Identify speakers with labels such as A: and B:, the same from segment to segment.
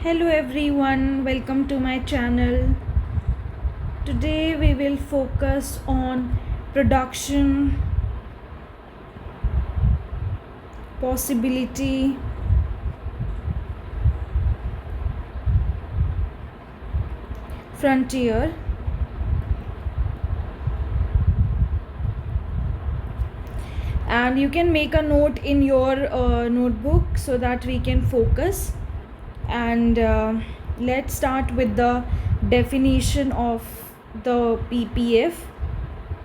A: Hello everyone, welcome to my channel. Today we will focus on production, possibility, frontier, and you can make a note in your notebook so that we can focus. And let's start with the definition of the PPF.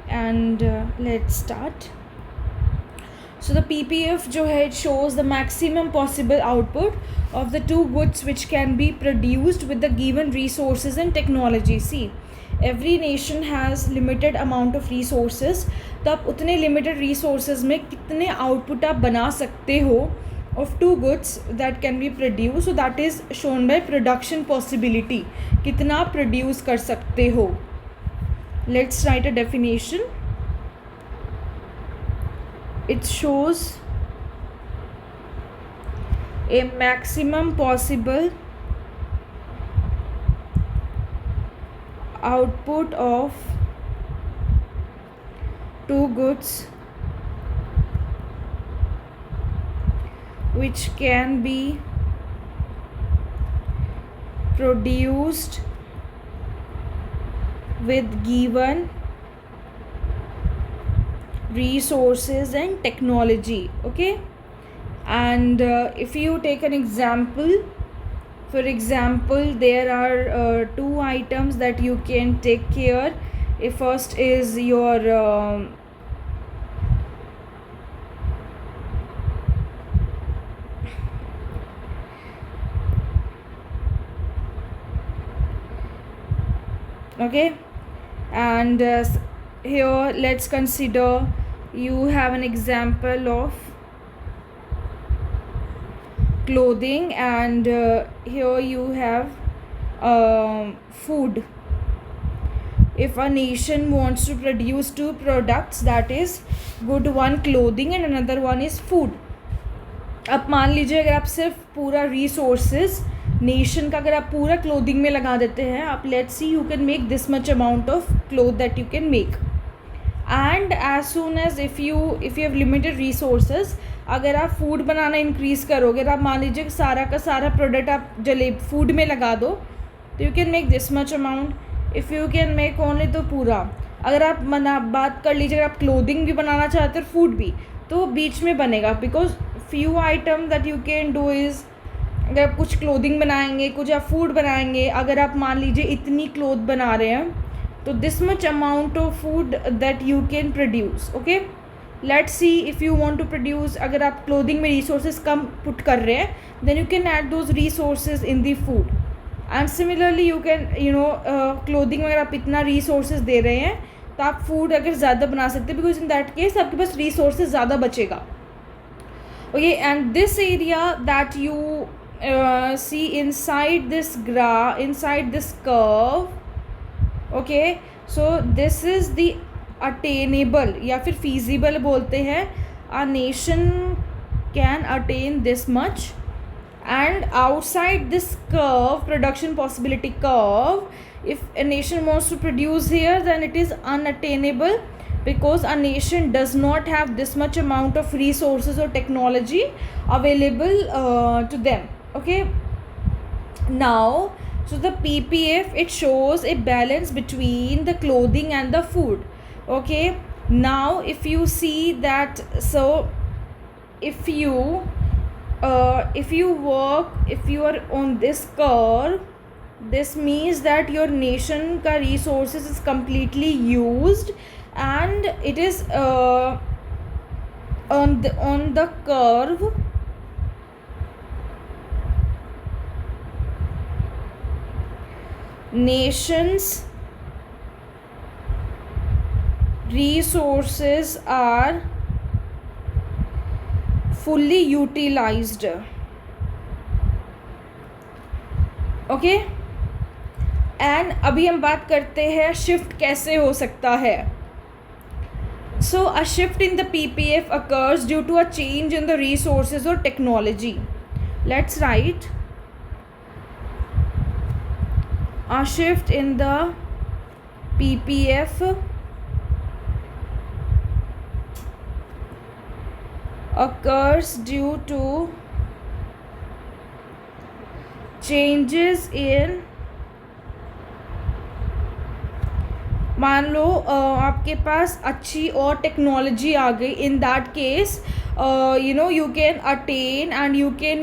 A: And let's start. So the PPF जो है, it shows the maximum possible output of the two goods which can be produced with the given resources and technology. See, every nation has limited amount of resources. तो आप उतने limited resources में कितने output आप बना सकते हो of two goods that can be produced. So that is shown by production possibility. कितना produce कर सकते हो. Let's write a definition. It shows a maximum possible output of two goods which can be produced with given resources and technology. Okay, and if you take an example, for example, there are two items that you can take care. First is your okay, and here let's consider you have an example of clothing, and here you have food. If a nation wants to produce two products, that is good, one clothing and another one is food. अब मान लीजिए अगर आप सिर्फ पूरा resources nation का अगर आप पूरा क्लोथिंग में लगा देते हैं, आप let's see you can make this much amount of cloth that you can make. And as soon as if you have limited resources, अगर आप फूड बनाना इंक्रीज़ करोगे, अगर आप मान लीजिए सारा का सारा प्रोडक्ट आप जले फूड में लगा दो, तो you can make this much amount. If you can make only, तो पूरा. अगर आप बात कर लीजिए, अगर आप क्लोथिंग भी बनाना चाहते हो फूड भी, तो बीच में बनेगा. Because few item that you can do is, अगर आप कुछ क्लोथिंग बनाएंगे, कुछ आप फूड बनाएंगे, अगर आप मान लीजिए इतनी क्लोथ बना रहे हैं, तो this much amount of food that you can produce. Okay, let's see if you want to produce, अगर आप क्लोथिंग में रिसोर्सेज कम पुट कर रहे हैं, then you can add those resources in the food. And similarly you can clothing में अगर आप इतना रिसोर्सेज दे रहे हैं, तो आप फूड अगर ज़्यादा बना सकते हैं, बिकॉज इन दैट केस आपके पास रिसोर्सेज ज़्यादा बचेगा. Okay, and this area that you see inside this inside this curve. Okay, so this is the attainable या फिर feasible बोलते हैं. a nation can attain this much, and outside this curve, production possibility curve, if a nation wants to produce here, then it is unattainable, because a nation does not have this much amount of resources or technology available to them. Okay, now, so the PPF, it shows a balance between the clothing and the food. Okay, now if you see that, so if you work, if you are on this curve, this means that your nation ka resources is completely used, and it is on the curve. Nations resources are fully utilized. Okay, and अभी हम बात करते हैं shift कैसे हो सकता है. So a shift in the PPF occurs due to a change in the resources or technology. Let's write A shift in the PPF occurs due to changes in, मान लो आपके पास अच्छी और टेक्नोलॉजी आ गई, in that case you can attain and you can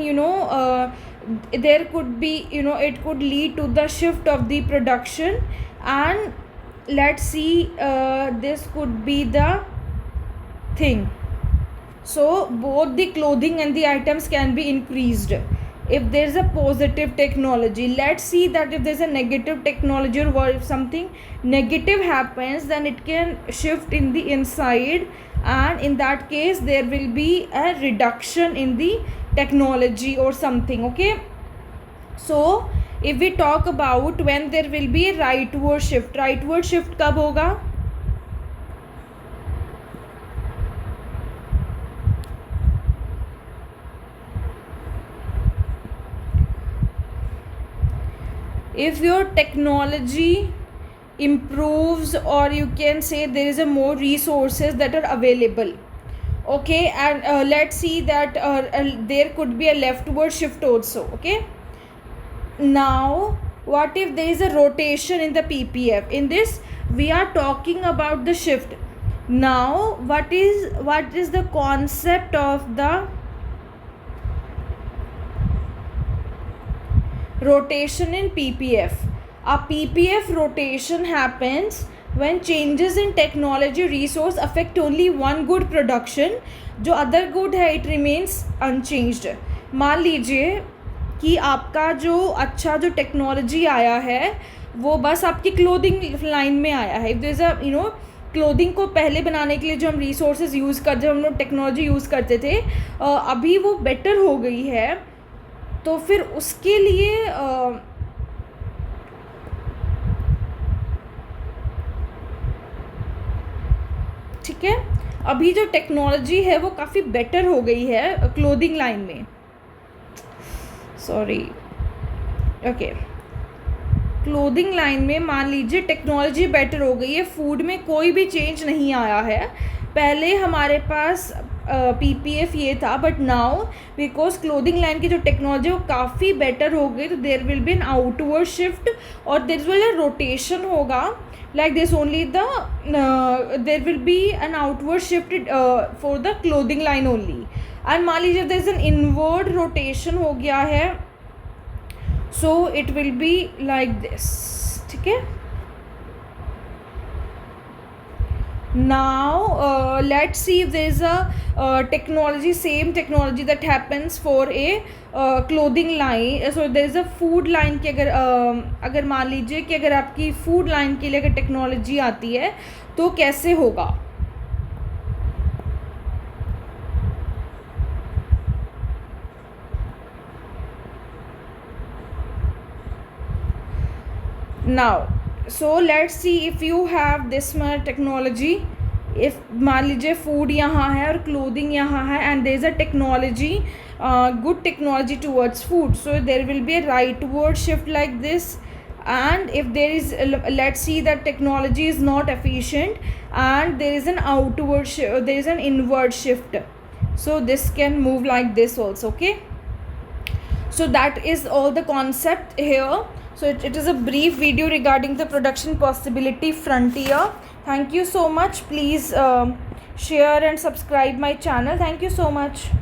A: there could be it could lead to the shift of the production, and let's see this could be the thing. So both the clothing and the items can be increased if there is a positive technology. Let's see that if there is a negative technology, or if something negative happens, then it can shift in the inside, and in that case there will be a reduction in the technology or something. Okay, so if we talk about when there will be a rightward shift, rightward shift कब होगा? If your technology improves, or you can say there is a more resources that are available. Okay, and let's see that there could be a leftward shift also. Okay, now what if there is a rotation in the PPF? In this we are talking about the shift. Now what is the concept of the rotation in PPF? A PPF rotation happens when changes in technology resource affect only one good production. जो other good है it remains unchanged. मान लीजिए कि आपका जो अच्छा जो technology आया है वो बस आपकी क्लोथिंग लाइन में आया है. If there is a clothing को पहले बनाने के लिए जो हम रिसोर्सेज यूज़ कर, जब हम लोग टेक्नोलॉजी यूज़ करते थे, अभी वो बेटर हो गई है, तो फिर उसके लिए ठीक है, अभी जो टेक्नोलॉजी है वो काफ़ी बेटर हो गई है क्लोथिंग लाइन में. सॉरी, ओके, क्लोथिंग लाइन में मान लीजिए टेक्नोलॉजी बेटर हो गई है, फूड में कोई भी चेंज नहीं आया है. पहले हमारे पास PPF ये था, but now because clothing line की जो टेक्नोलॉजी वो काफ़ी बेटर हो गई, तो there will be an outward shift और देयर विल अ रोटेशन होगा. Like this only the there will be an outward shift for the clothing line only. And मान लीजिए there is an inward rotation हो गया है, so it will be like this. ठीक है, now let's see if there is a technology, same technology that happens for a clothing line. So there is a food line की अगर मान लीजिए कि अगर आपकी food line के लिए अगर टेक्नोलॉजी आती है तो कैसे होगा. now so let's see if you have this much technology. if मान लीजिए फूड यहाँ है और क्लोथिंग यहाँ है, and there is a technology, good technology towards food, so there will be a rightward shift like this. And if there is let's see that technology is not efficient and there is an outward there is an inward shift, so this can move like this also. Okay, so that is all the concept here. So it is a brief video regarding the production possibility frontier. Thank you so much. Please share and subscribe my channel. Thank you so much.